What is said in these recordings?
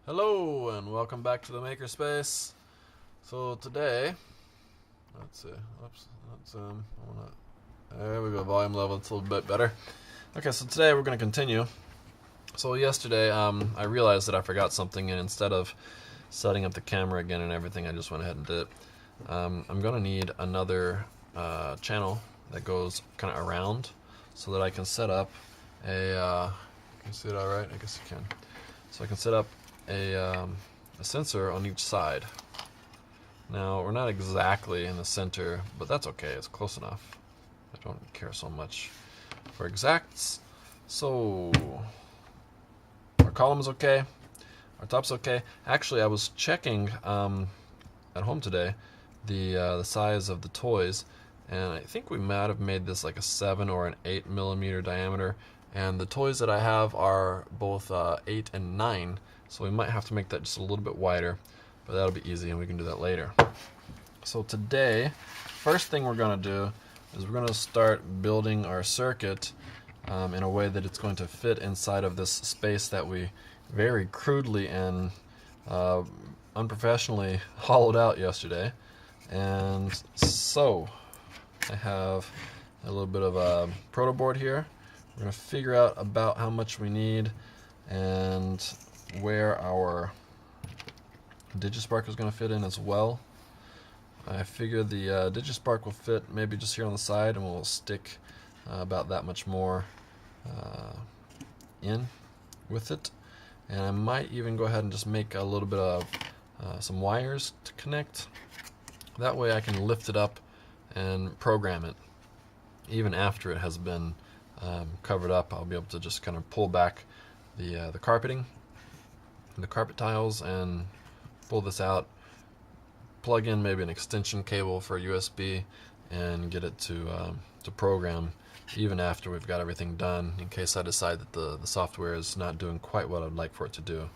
Hello and welcome back to the makerspace. So today, let's see, there we go, volume level, it's a little bit better. Okay, so today we're going to continue. So yesterday, I realized that I forgot something, and instead of setting up the camera again and everything, I just went ahead and did it. I'm going to need another channel that goes kind of around so that I can set up a, can you see it all right? I guess you can. So I can set up a sensor on each side. Now, we're not exactly in the center, but that's okay, it's close enough. I don't care so much for exacts. So, our column is okay, our top's okay. Actually, I was checking at home today the size of the toys, and I think we might have made this like a 7 or an 8 millimeter diameter, and the toys that I have are both 8 and 9. So we might have to make that just a little bit wider, but that'll be easy and we can do that later. So today, first thing we're going to do is we're going to start building our circuit in a way that it's going to fit inside of this space that we very crudely and unprofessionally hollowed out yesterday. And so I have a little bit of a proto board here. We're going to figure out about how much we need and where our Digispark is going to fit in as well. I figure the Digispark will fit maybe just here on the side, and we'll stick about that much more in with it. And I might even go ahead and just make a little bit of some wires to connect. That way I can lift it up and program it. Even after it has been covered up, I'll be able to just kind of pull back the carpeting, the carpet tiles, and pull this out, plug in maybe an extension cable for USB, and get it to program even after we've got everything done, in case I decide that the software is not doing quite what I'd like for it to do.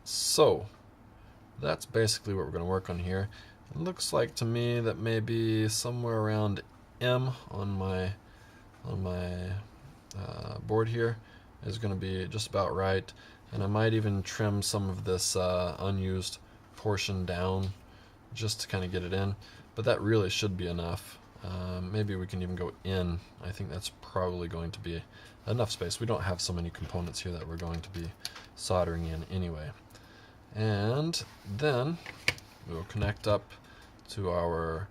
So that's basically what we're going to work on here. It looks like to me that maybe somewhere around M on my board here is going to be just about right. And I might even trim some of this unused portion down just to kind of get it in, but that really should be enough. Maybe we can even go in. I think that's probably going to be enough space. We don't have so many components here that we're going to be soldering in anyway. And then we'll connect up to our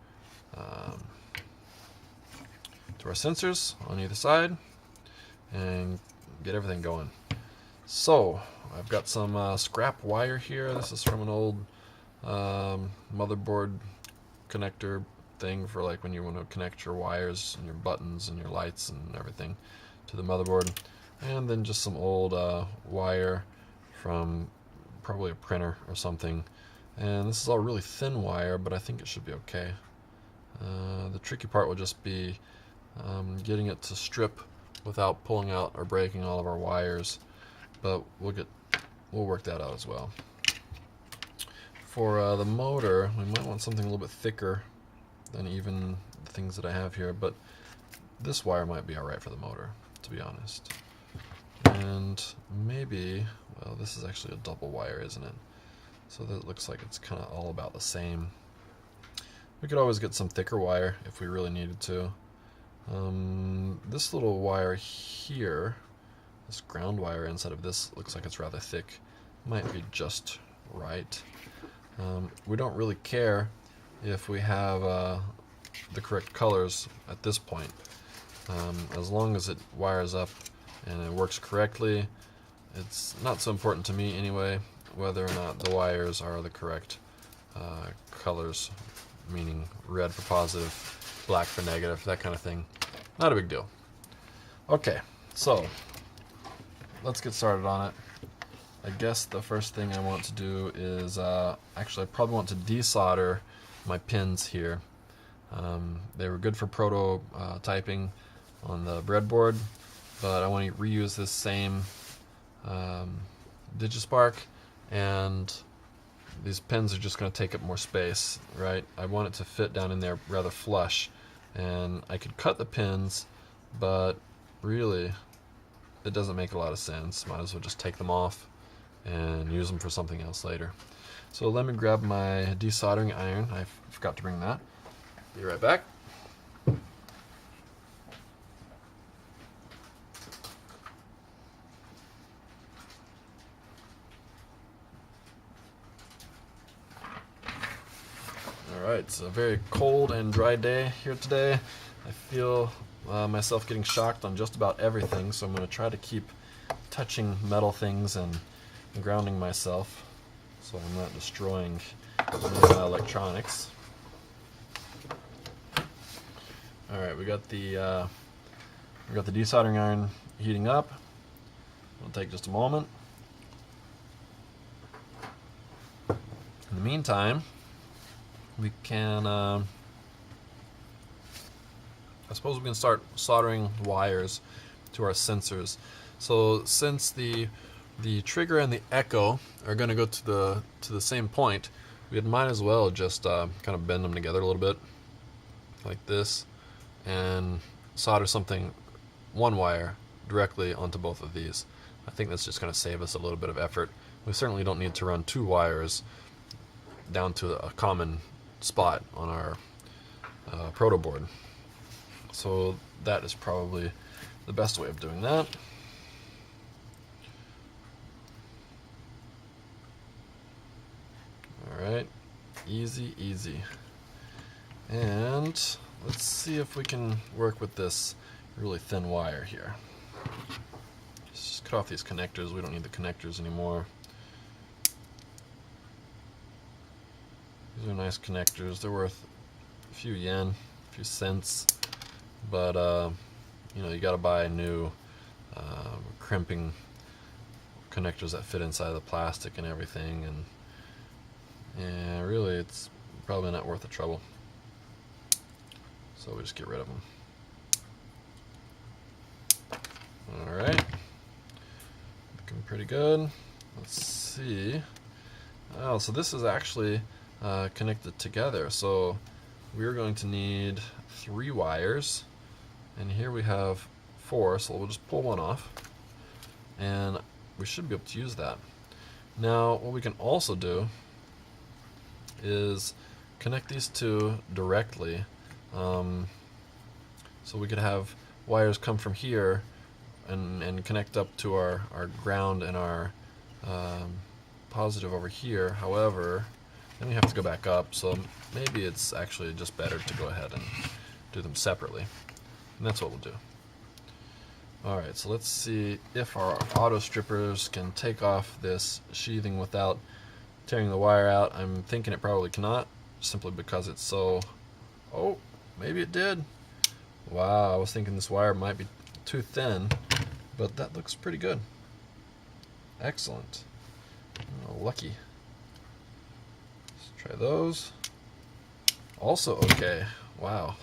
sensors on either side and get everything going. So I've got some scrap wire here. This is from an old motherboard connector thing for like when you want to connect your wires and your buttons and your lights and everything to the motherboard. And then just some old wire from probably a printer or something. And this is all really thin wire, but I think it should be okay. The tricky part will just be getting it to strip without pulling out or breaking all of our wires. But we'll work that out as well. For the motor, we might want something a little bit thicker than even the things that I have here, but this wire might be alright for the motor, to be honest. And maybe, well, this is actually a double wire, isn't it? So that looks like it's kind of all about the same. We could always get some thicker wire if we really needed to. This little wire here, this ground wire inside of this, looks like it's rather thick. Might be just right. We don't really care if we have the correct colors at this point. As long as it wires up and it works correctly, it's not so important to me anyway whether or not the wires are the correct colors, meaning red for positive, black for negative, that kind of thing. Not a big deal. Okay, so let's get started on it. I guess the first thing I want to do is, actually I probably want to desolder my pins here. They were good for prototyping on the breadboard, but I want to reuse this same Digispark, and these pins are just going to take up more space, right? I want it to fit down in there rather flush, and I could cut the pins, but really it doesn't make a lot of sense. Might as well just take them off and use them for something else later. So let me grab my desoldering iron. I forgot to bring that. Be right back. Alright, it's a very cold and dry day here today. I feel myself getting shocked on just about everything, so I'm going to try to keep touching metal things and grounding myself so I'm not destroying my electronics. Alright, we got the desoldering iron heating up. It'll take just a moment. In the meantime, we can, I suppose we can start soldering wires to our sensors. So since the trigger and the echo are going to go to the same point, we might as well just kind of bend them together a little bit, like this, and solder one wire directly onto both of these. I think that's just going to save us a little bit of effort. We certainly don't need to run two wires down to a common spot on our proto board. So that is probably the best way of doing that. Alright, easy, easy. And let's see if we can work with this really thin wire here. Just cut off these connectors. We don't need the connectors anymore. These are nice connectors. They're worth a few yen, a few cents, but you know, you got to buy new crimping connectors that fit inside the plastic and everything, and really it's probably not worth the trouble. So we just get rid of them. All right, looking pretty good. Let's see. Oh, so this is actually connected together. So we're going to need 3 wires, and here we have 4, so we'll just pull one off and we should be able to use that. Now what we can also do is connect these two directly, so we could have wires come from here and connect up to our ground and our positive over here. However, then we have to go back up, so maybe it's actually just better to go ahead and do them separately. And that's what we'll do. Alright, so let's see if our auto strippers can take off this sheathing without tearing the wire out. I'm thinking it probably cannot, simply because it's so... Oh, maybe it did. Wow, I was thinking this wire might be too thin, but that looks pretty good. Excellent. Oh, lucky. Try those. Also okay. Wow.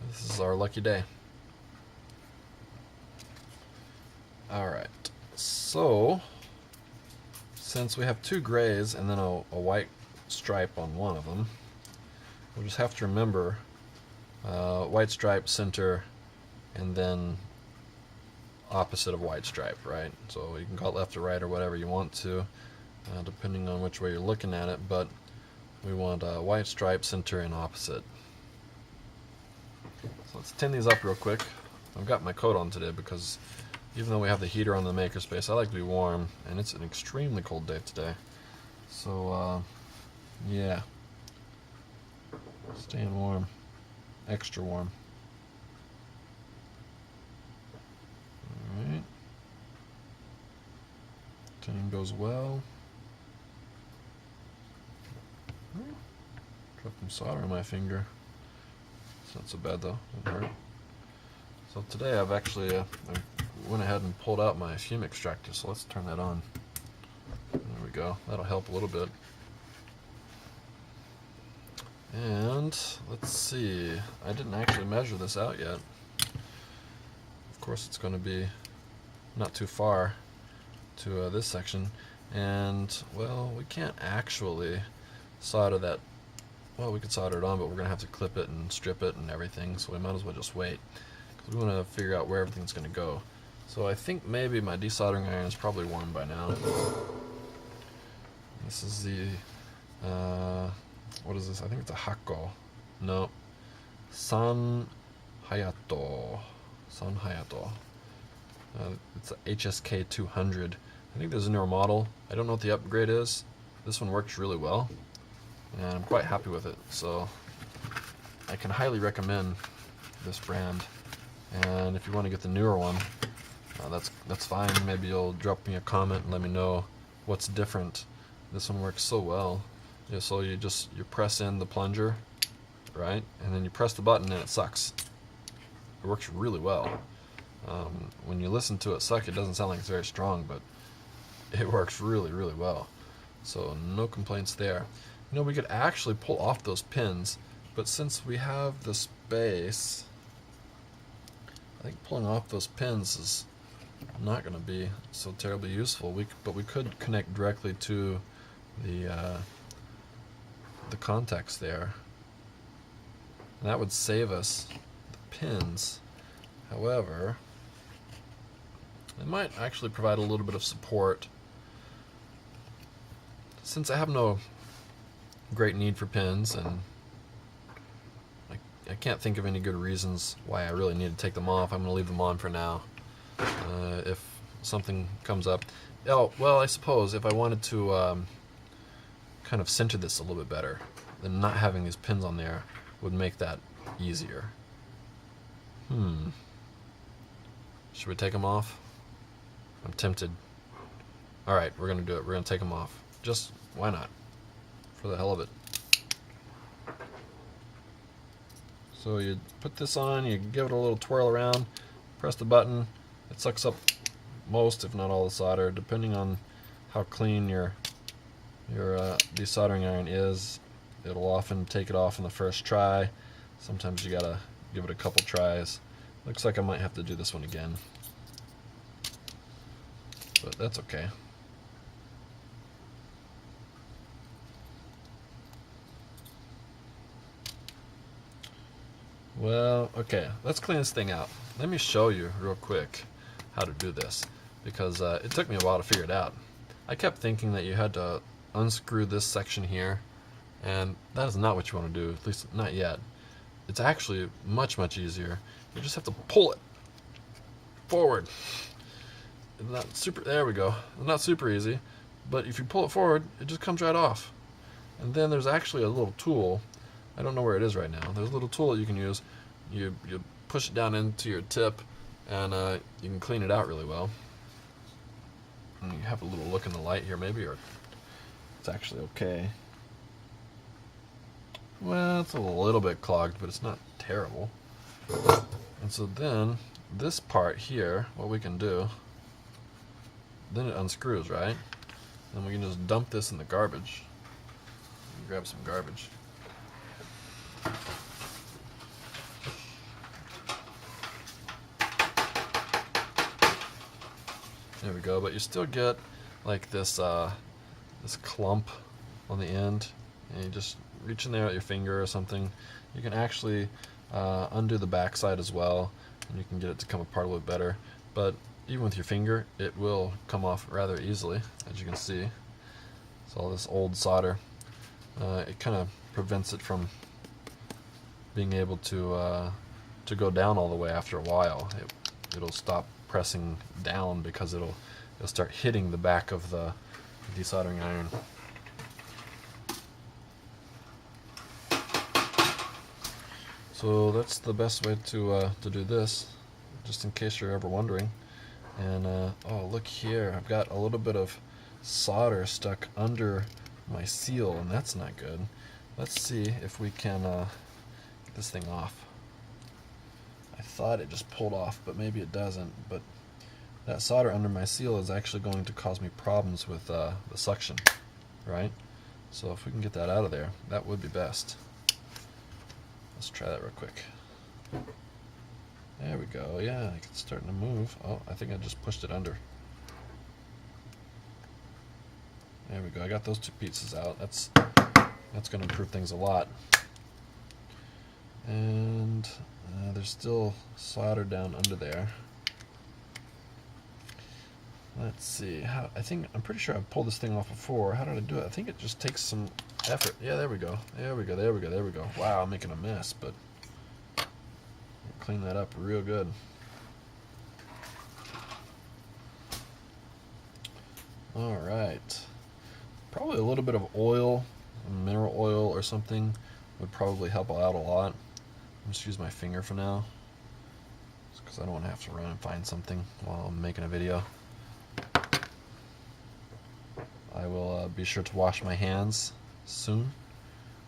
This is our lucky day. Alright. So, since we have 2 grays and then a white stripe on one of them, we'll just have to remember white stripe, center, and then opposite of white stripe, right? So you can call it left or right or whatever you want to, depending on which way you're looking at it, but we want white stripe, center, and opposite. So let's tin these up real quick. I've got my coat on today because even though we have the heater on the makerspace, I like to be warm, and it's an extremely cold day today. So yeah, staying warm, extra warm. Alright, tinning goes well. Dropped some solder on my finger. It's not so bad though, didn't hurt. So today I've actually I went ahead and pulled out my fume extractor, so let's turn that on. There we go, that'll help a little bit. And let's see, I didn't actually measure this out yet. Of course it's going to be not too far to this section, and well, we can't actually solder that. Well, we could solder it on, but we're going to have to clip it and strip it and everything, so we might as well just wait, because we want to figure out where everything's going to go. So I think maybe my desoldering iron is probably warm by now. This is the, what is this? I think it's a Hakko. No. San Hayato. San Hayato. It's a HSK 200. I think there's a newer model. I don't know what the upgrade is. This one works really well, and I'm quite happy with it. So I can highly recommend this brand. And if you want to get the newer one, that's fine. Maybe you'll drop me a comment and let me know what's different. This one works so well. Yeah, so you press in the plunger, right, and then you press the button and it sucks. It works really well. When you listen to it suck, it doesn't sound like it's very strong, but it works really, really well. So no complaints there. You know, we could actually pull off those pins, but since we have the space, I think pulling off those pins is not going to be so terribly useful. But we could connect directly to the contacts there, and that would save us the pins. However, it might actually provide a little bit of support. Since I have no great need for pins, and I can't think of any good reasons why I really need to take them off, I'm going to leave them on for now. If something comes up. Oh, well, I suppose if I wanted to kind of center this a little bit better, then not having these pins on there would make that easier. Should we take them off? I'm tempted. Alright, we're going to do it. We're going to take them off. Just, why not? For the hell of it. So you put this on, you give it a little twirl around, press the button. It sucks up most, if not all, the solder, depending on how clean your desoldering iron is. It'll often take it off in the first try. Sometimes you gotta give it a couple tries. Looks like I might have to do this one again, but that's okay. Well, okay, let's clean this thing out. Let me show you real quick how to do this, because it took me a while to figure it out. I kept thinking that you had to unscrew this section here, and that is not what you want to do, at least not yet. It's actually much, much easier. You just have to pull it forward. Not super, there we go. Not super easy, but if you pull it forward, it just comes right off. And then there's actually a little tool. I don't know where it is right now. There's a little tool that you can use. You push it down into your tip, and you can clean it out really well. And you have a little look in the light here, maybe, or it's actually okay. Well, it's a little bit clogged, but it's not terrible. And so then, this part here, what we can do, then it unscrews, right? And we can just dump this in the garbage. Grab some garbage. There we go, but you still get like this this clump on the end, and you just reach in there with your finger or something. You can actually undo the backside as well, and you can get it to come apart a little better. But even with your finger, it will come off rather easily, as you can see. So all this old solder, it kind of prevents it from being able to go down all the way after a while. It'll stop pressing down because it'll start hitting the back of the desoldering iron. So that's the best way to do this, just in case you're ever wondering. And oh, look here, I've got a little bit of solder stuck under my seal, and that's not good. Let's see if we can get this thing off. I thought it just pulled off, but maybe it doesn't. But that solder under my seal is actually going to cause me problems with the suction, right? So if we can get that out of there, that would be best. Let's try that real quick. There we go. Yeah, it's starting to move. Oh, I think I just pushed it under. There we go. I got those two pieces out. That's going to improve things a lot. And there's still solder down under there. Let's see. I'm pretty sure I've pulled this thing off before. How did I do it? I think it just takes some effort. Yeah, there we go. There we go. There we go. There we go. Wow, I'm making a mess, but I'll clean that up real good. All right. Probably a little bit of oil, mineral oil or something would probably help out a lot. I'll just use my finger for now, because I don't want to have to run and find something while I'm making a video. I will be sure to wash my hands soon,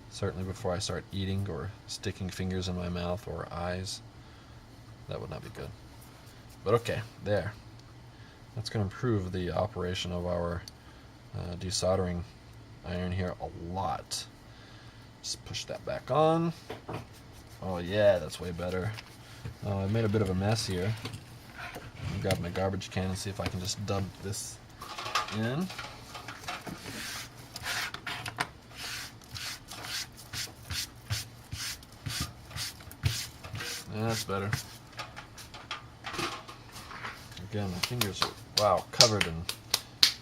certainly before I start eating or sticking fingers in my mouth or eyes. That would not be good. But okay, there. That's going to improve the operation of our desoldering iron here a lot. Just push that back on. Oh yeah, that's way better. I made a bit of a mess here. I'll grab my garbage can and see if I can just dump this in. That's better. Again, my fingers are, wow, covered in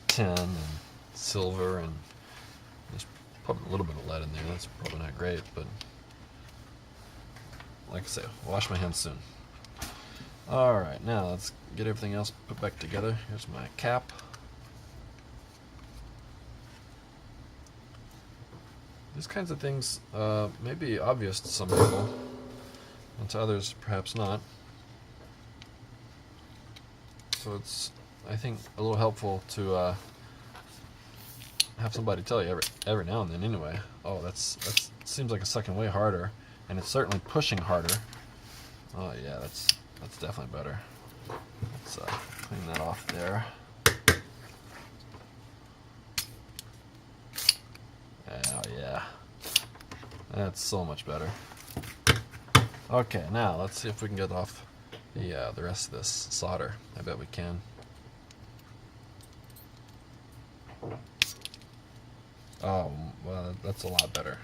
tin and silver, and there's probably a little bit of lead in there. That's probably not great, but like I say, wash my hands soon. Alright, now let's get everything else put back together. Here's my cap. These kinds of things may be obvious to some people, and to others perhaps not. So it's, I think, a little helpful to have somebody tell you every now and then anyway. Oh, that seems like it's sucking way harder, and it's certainly pushing harder. Oh yeah, that's definitely better. Let's clean that off there. Oh yeah, that's so much better. Okay, now let's see if we can get off the rest of this solder. I bet we can. Oh, well, that's a lot better.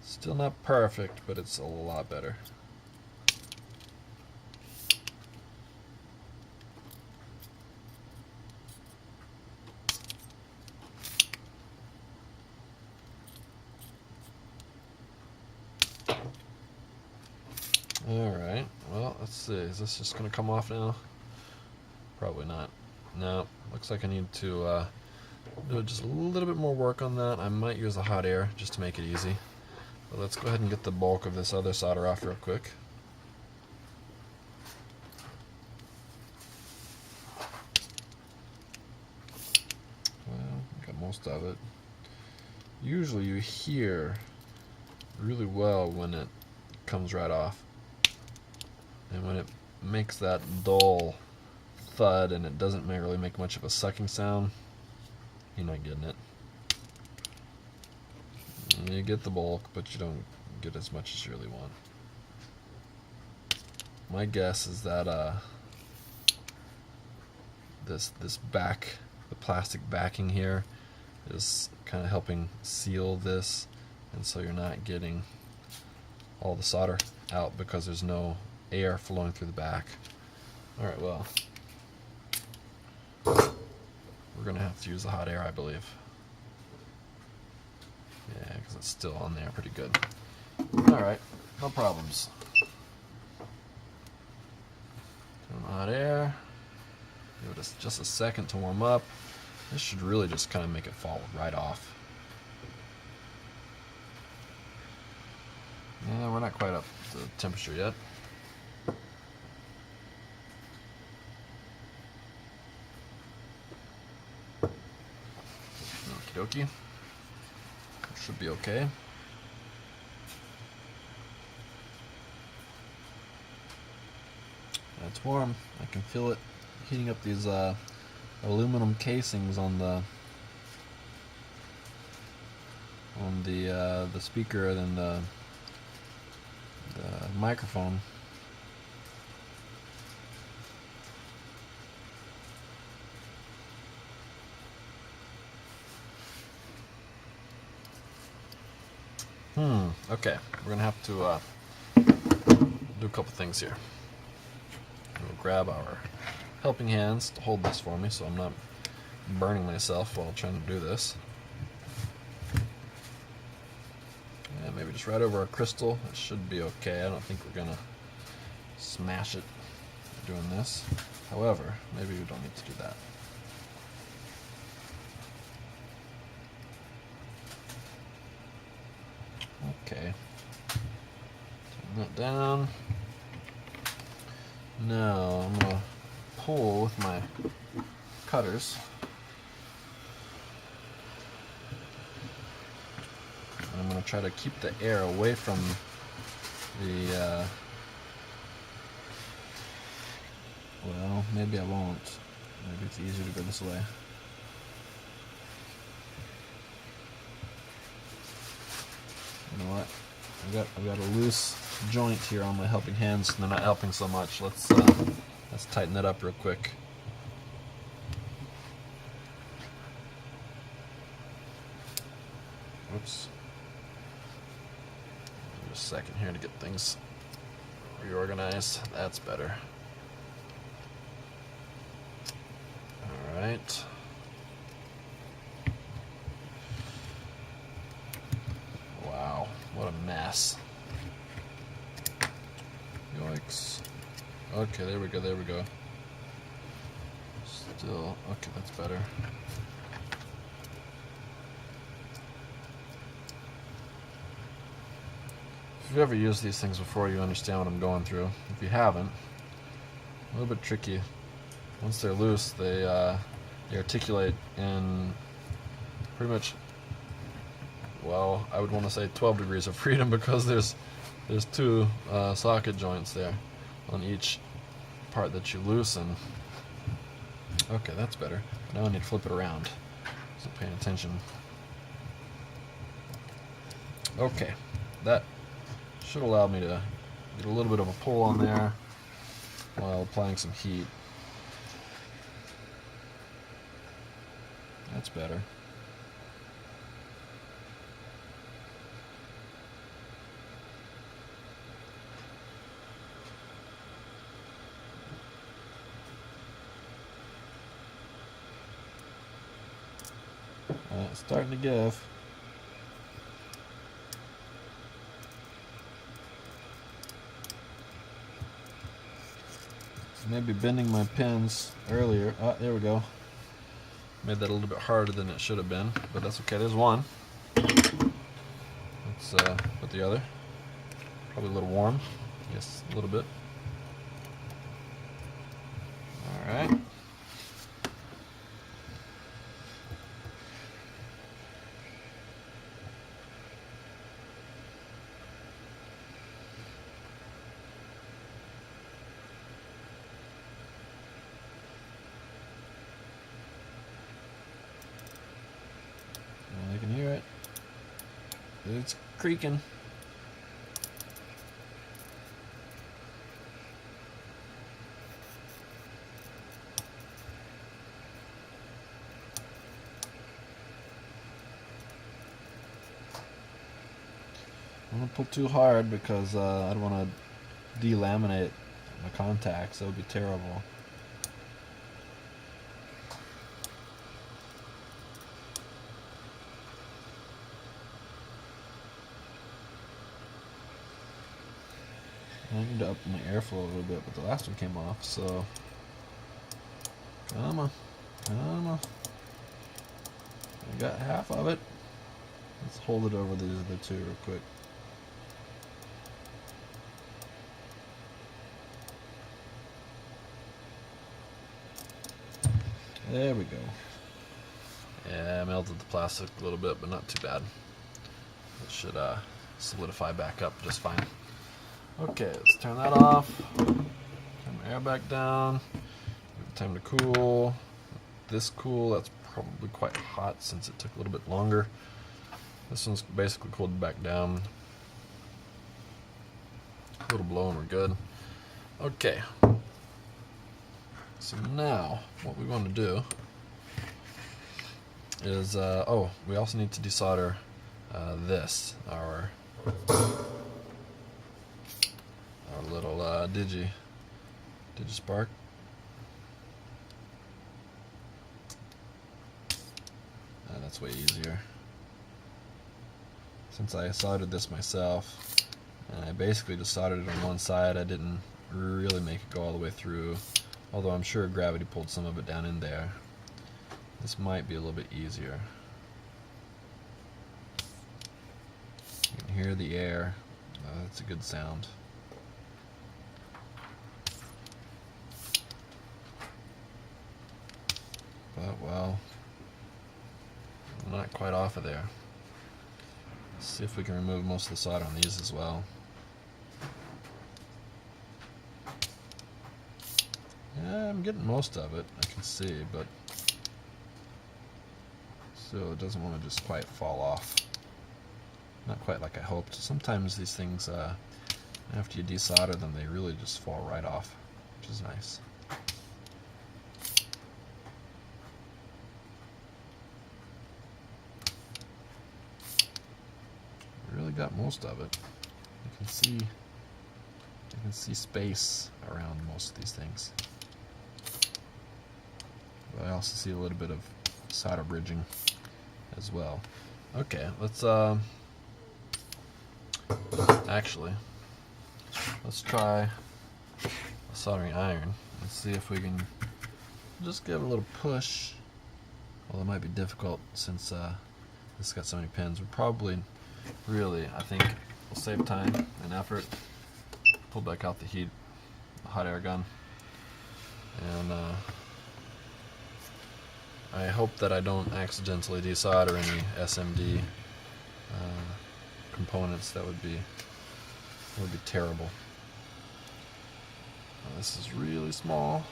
Still not perfect, but it's a lot better. Alright, well, let's see. Is this just going to come off now? Probably not. No, looks like I need to do just a little bit more work on that. I might use the hot air just to make it easy. But let's go ahead and get the bulk of this other solder off real quick. Well, got most of it. Usually you hear really well when it comes right off. And when it makes that dull thud and it doesn't really make much of a sucking sound, you're not getting it. You get the bulk, but you don't get as much as you really want. My guess is that this back, the plastic backing here, is kind of helping seal this, and so you're not getting all the solder out because there's no air flowing through the back. Alright, well, we're going to have to use the hot air, I believe. Yeah, because it's still on there pretty good. Alright, no problems. Turn on hot air. Give it just a second to warm up. This should really just kind of make it fall right off. Yeah, we're not quite up to the temperature yet. Okie dokie. Should be okay. It's warm. I can feel it heating up these aluminum casings on the speaker and then the microphone. Okay, we're gonna have to do a couple things here. We'll grab our helping hands to hold this for me so I'm not burning myself while trying to do this. And maybe just right over our crystal. It should be okay. I don't think we're gonna smash it doing this. However, maybe we don't need to do that. Okay. Turn that down. Now I'm gonna pull with my cutters. And I'm going to try to keep the air away from the, well, maybe I won't. Maybe it's easier to go this way. You know what? I've got a loose joint here on my helping hands, and they're not helping so much. Let's tighten that up real quick. Oops. Just a second here to get things reorganized. That's better. Alright. Wow, what a mess. Yikes. Okay, there we go, there we go. Still, okay, that's better. If you've ever used these things before, you understand what I'm going through. If you haven't, a little bit tricky. Once they're loose, they articulate in pretty much, well, I would want to say 12 degrees of freedom, because there's two socket joints there on each part that you loosen. Okay, that's better. Now I need to flip it around. Wasn't paying attention. Okay, that should allow me to get a little bit of a pull on there while applying some heat. That's better. It's starting to give. Maybe bending my pins earlier. Ah, there we go. Made that a little bit harder than it should have been, but that's okay. There's one. Let's put the other. Probably a little warm. Yes, a little bit. All right. I can hear it. It's creaking. I don't pull too hard because I don't want to delaminate my contacts. That would be terrible. I need to up my airflow a little bit, but the last one came off, so come on. I got half of it. Let's hold it over these other two real quick. There we go. Yeah, I melted the plastic a little bit, but not too bad. It should solidify back up just fine. Okay, let's turn that off. Turn the air back down. Give it time to cool. This cool, that's probably quite hot since it took a little bit longer. This one's basically cooled back down. A little blow and we're good. Okay. So now, what we want to do is, oh, we also need to desolder this, our little Digispark. that's way easier. Since I soldered this myself, and I basically just soldered it on one side, I didn't really make it go all the way through, although I'm sure gravity pulled some of it down in there. This might be a little bit easier. You can hear the air. That's a good sound. But, well, I'm not quite off of there. Let's see if we can remove most of the solder on these as well. Yeah, I'm getting most of it, I can see, but still it doesn't want to just quite fall off. Not quite like I hoped. Sometimes these things, after you desolder them, they really just fall right off, which is nice. Really got most of it. You can see space around most of these things. But I also see a little bit of solder bridging as well. Okay, let's actually let's try a soldering iron. Let's see if we can just give it a little push. Well, it might be difficult since this has got so many pins. We'll probably really, I think we'll save time and effort. Pull back out the hot air gun, and I hope that I don't accidentally desolder any SMD components. That would be terrible. This is really small.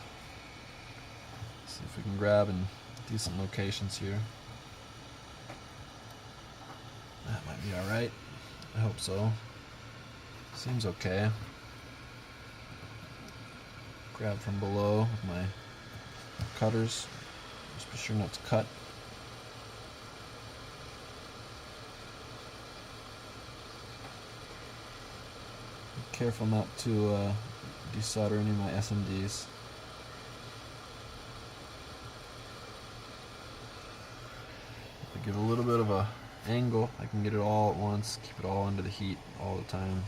Let's see if we can grab in decent locations here. That might be alright. I hope so. Seems okay. Grab from below with my cutters. Just be sure not to cut. Be careful not to desolder any of my SMDs. If I give a little bit of a angle, I can get it all at once, keep it all under the heat all the time.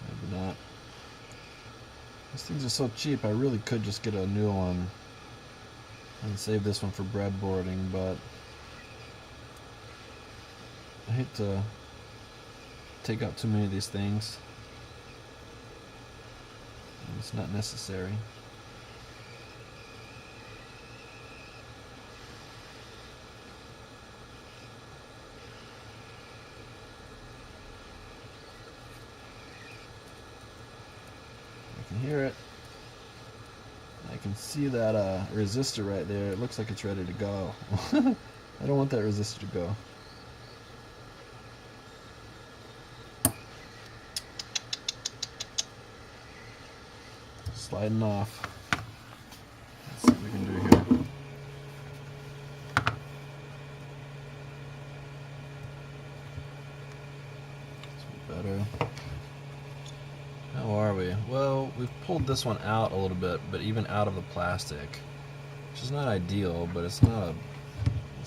Maybe not. These things are so cheap, I really could just get a new one and save this one for breadboarding, but I hate to take out too many of these things. It's not necessary. I can hear it. I can see that resistor right there. It looks like it's ready to go. I don't want that resistor to go. Sliding off. Let's see what we can do here. It's better. How are we? Well, we've pulled this one out a little bit, but even out of the plastic, which is not ideal, but it's not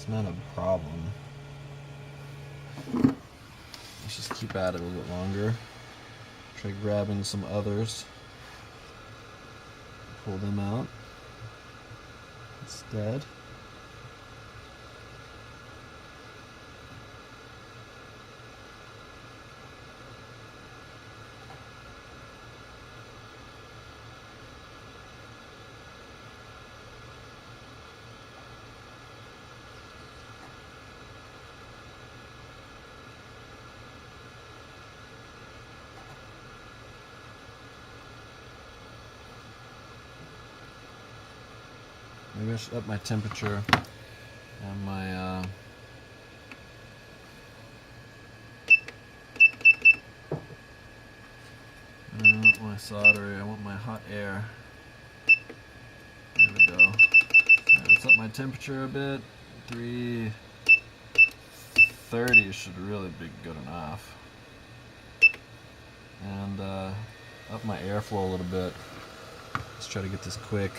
a problem. Let's just keep at it a little bit longer. Try grabbing some others. Pull them out instead. Maybe I should up my temperature and my I want my solder, I want my hot air. There we go. Alright, let's up my temperature a bit. 3, 30 should really be good enough. And up my airflow a little bit. Let's try to get this quick.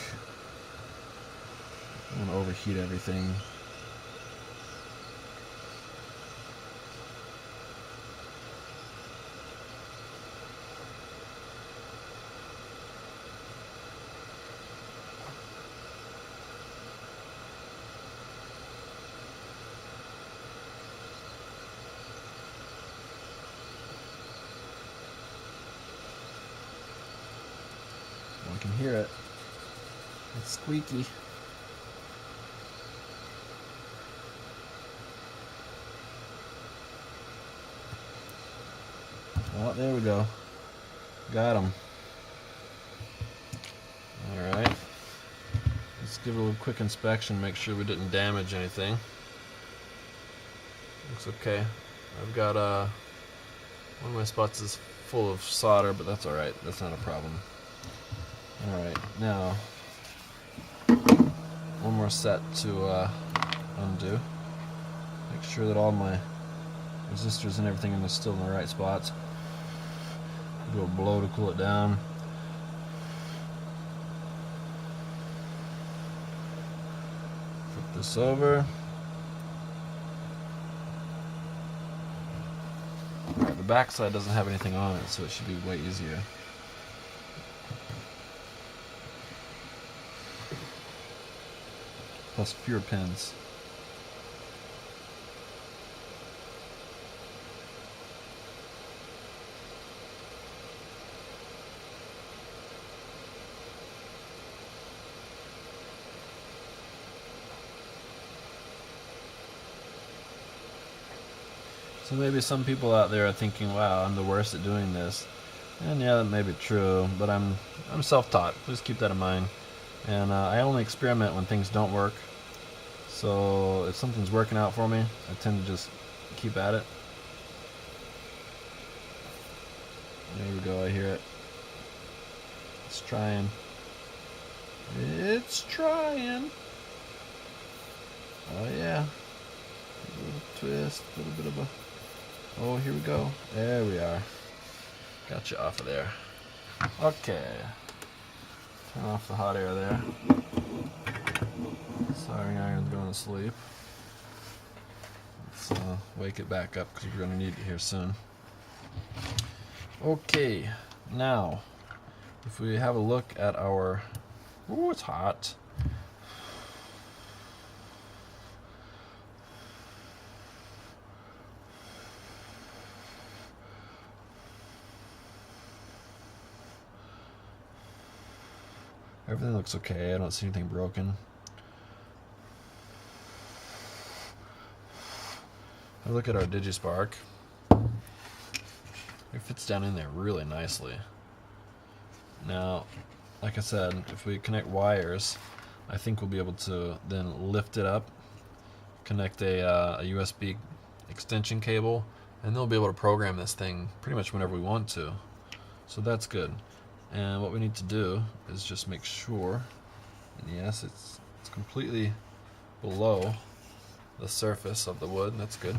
I don't want to overheat everything. I can hear it. It's squeaky. Oh, there we go. Got him. Alright. Let's give it a little quick inspection, make sure we didn't damage anything. Looks okay. I've got one of my spots is full of solder, but that's alright. That's not a problem. Alright, now one more set to undo. Make sure that all my resistors and everything are still in the right spots. Do a blow to cool it down. Flip this over. Alright, the back side doesn't have anything on it, so it should be way easier. Plus fewer pins. So maybe some people out there are thinking, wow, I'm the worst at doing this. And yeah, that may be true, but I'm self-taught. Please keep that in mind. And I only experiment when things don't work. So if something's working out for me, I tend to just keep at it. There we go, I hear it. It's trying. It's trying. Oh yeah. A little twist, a little bit of a... Oh, here we go. There we are. Got you off of there. Okay. Turn off the hot air there. Soldering iron's going to sleep. Let's wake it back up because we're going to need it here soon. Okay, now if we have a look at our... Ooh, it's hot. Everything looks okay. I don't see anything broken. I look at our DigiSpark. It fits down in there really nicely. Now, like I said, if we connect wires, I think we'll be able to then lift it up, connect a USB extension cable, and they'll be able to program this thing pretty much whenever we want to. So that's good. And what we need to do is just make sure, and yes, it's completely below the surface of the wood, and that's good.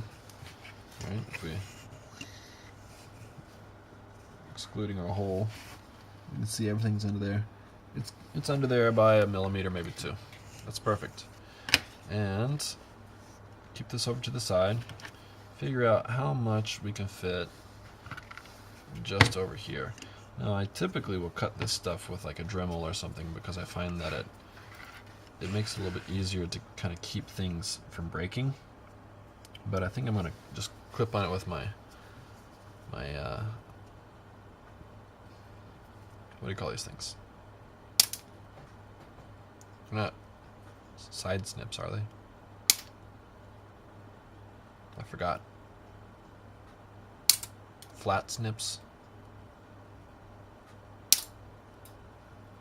Right, if we excluding our hole, you can see everything's under there. It's under there by a millimeter, maybe two. That's perfect. And keep this over to the side. Figure out how much we can fit just over here. Now I typically will cut this stuff with like a Dremel or something because I find that it makes it a little bit easier to kind of keep things from breaking. But I think I'm gonna just clip on it with my what do you call these things? They're not side snips, are they? I forgot. Flat snips.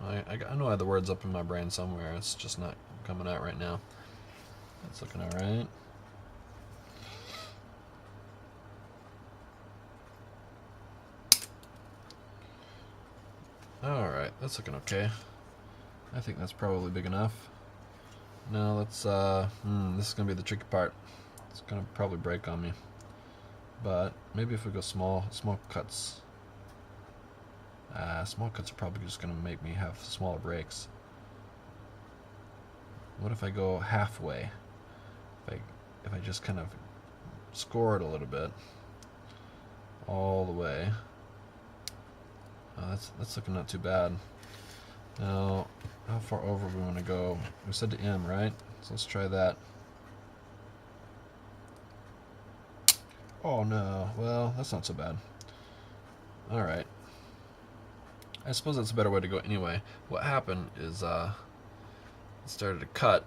I know I have the words up in my brain somewhere. It's just not coming out right now. That's looking alright. Alright, that's looking okay. I think that's probably big enough. Now let's, this is going to be the tricky part. It's gonna probably break on me. But maybe if we go small cuts. Small cuts are probably just gonna make me have smaller breaks. What if I go halfway? If I just kind of score it a little bit, all the way. That's looking not too bad. Now, how far over we want to go? We said to M, right? So let's try that. Oh no, well, that's not so bad. Alright. I suppose that's a better way to go anyway. What happened is it started to cut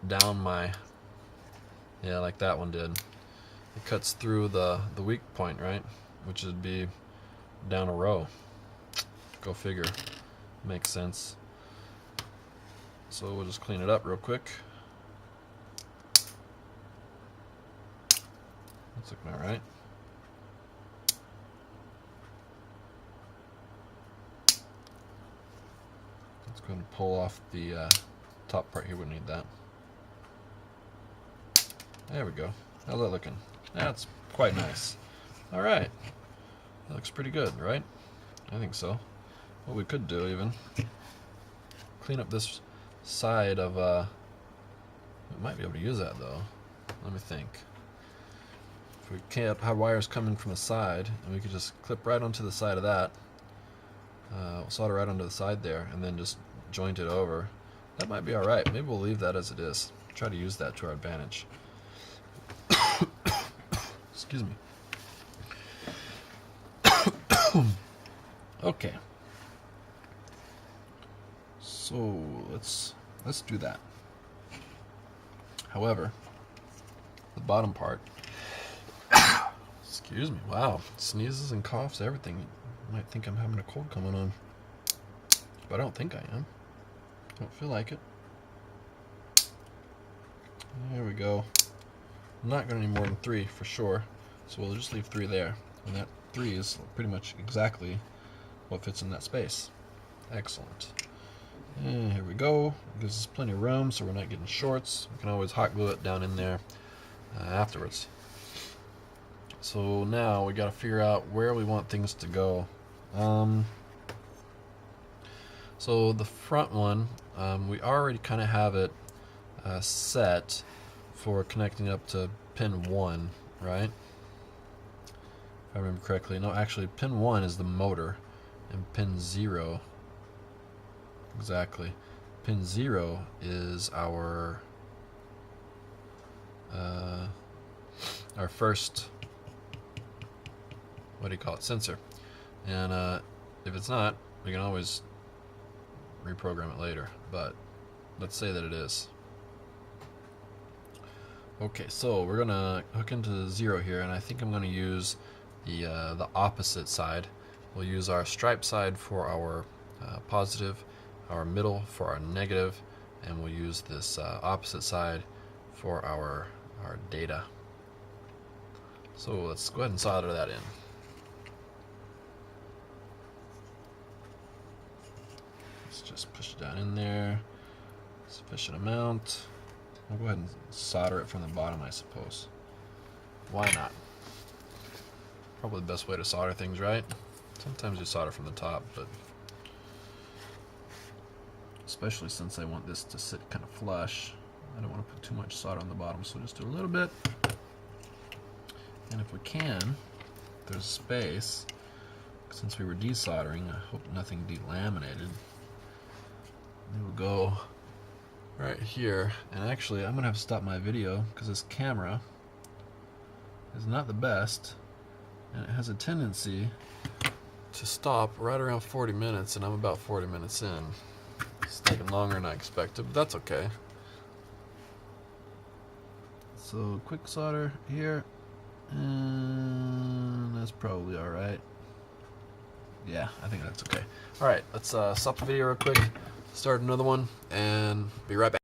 down my, yeah, like that one did. It cuts through the weak point, right? Which would be down a row. Go figure. Makes sense. So we'll just clean it up real quick. That's looking alright. Let's go ahead and pull off the top part here. We need that. There we go. How's that looking? That's quite nice. Alright. That looks pretty good, right? I think so. What we could do even, clean up this side of, we might be able to use that though. Let me think. If we can't have wires coming from the side, and we could just clip right onto the side of that, solder right onto the side there, and then just joint it over. That might be alright. Maybe we'll leave that as it is. Try to use that to our advantage. Excuse me. Okay. So let's do that. However, the bottom part, excuse me, wow, sneezes and coughs, everything. You might think I'm having a cold coming on, but I don't think I am. I don't feel like it. There we go. I'm not going to need more than 3 for sure, so we'll just leave 3 there. And that 3 is pretty much exactly what fits in that space. Excellent. And here we go. Gives us plenty of room, so we're not getting shorts. We can always hot glue it down in there afterwards. So now we got to figure out where we want things to go. So the front one, we already kind of have it set for connecting up to pin 1, right? If I remember correctly. No, actually, pin 1 is the motor, and pin 0, exactly. Pin 0 is our first, what do you call it, sensor. And if it's not, we can always reprogram it later, but let's say that it is. Okay, so we're gonna hook into 0 here, and I think I'm gonna use the opposite side. We'll use our stripe side for our positive, our middle for our negative, and we'll use this opposite side for our data. So let's go ahead and solder that in. Let's just push it down in there, sufficient amount. We'll go ahead and solder it from the bottom, I suppose. Why not? Probably the best way to solder things, right? Sometimes you solder from the top, but especially since I want this to sit kind of flush, I don't want to put too much solder on the bottom, so just do a little bit. And if we can, if there's space, since we were desoldering, I hope nothing delaminated. We will go right here, and actually I'm gonna have to stop my video because this camera is not the best, and it has a tendency to stop right around 40 minutes, and I'm about 40 minutes in. It's taking longer than I expected, but that's okay. So quick solder here, and that's probably alright. Yeah, I think that's okay. Alright, let's stop the video real quick, start another one, and be right back.